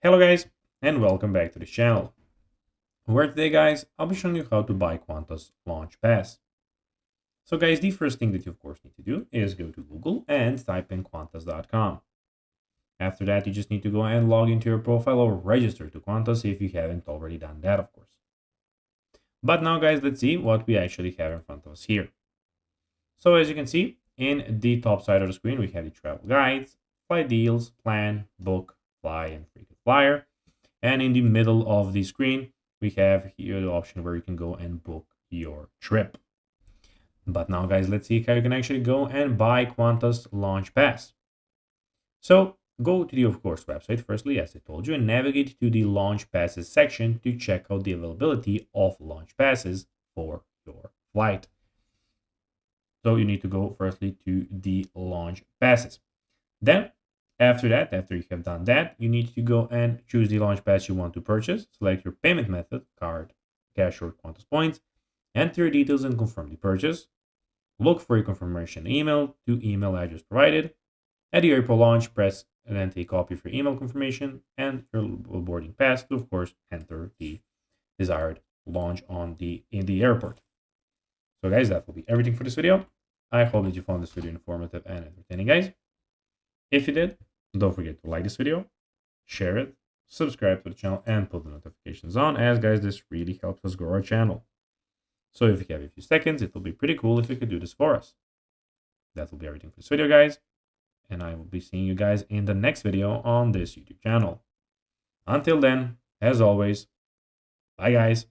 Hello guys, and welcome back to the channel, where today guys, I'll be showing you how to buy Qantas Launch Pass. So guys, the first thing that you of course need to do is go to Google and type in Qantas.com. After that, you just need to go and log into your profile or register to Qantas if you haven't already done that, of course. But now guys, let's see what we actually have in front of us here. So as you can see, in the top side of the screen, we have the travel guides, flight deals, plan, book, fly, and frequent flyer. And in the middle of the screen, we have here the option where you can go and book your trip. But now, guys, let's see how you can actually go and buy Qantas Launch Pass. So go to the, of course, website firstly, as I told you, and navigate to the Launch Passes section to check out the availability of launch passes for your flight. So you need to go firstly to the launch passes. Then after that, after you have done that, you need to go and choose the launch pass you want to purchase. Select your payment method, card, cash, or Qantas points. Enter your details and confirm the purchase. Look for your confirmation email to email address provided. At the airport launch, press and then take a copy of your email confirmation and your boarding pass to, of course, enter the desired launch in the airport. So, guys, that will be everything for this video. I hope that you found this video informative and entertaining, guys. If you did, don't forget to like this video, share it, subscribe to the channel, and put the notifications on, as guys, this really helps us grow our channel. So if you have a few seconds, it will be pretty cool if you could do this for us. That will be everything for this video, guys, and I will be seeing you guys in the next video on this YouTube channel. Until then, as always, bye guys.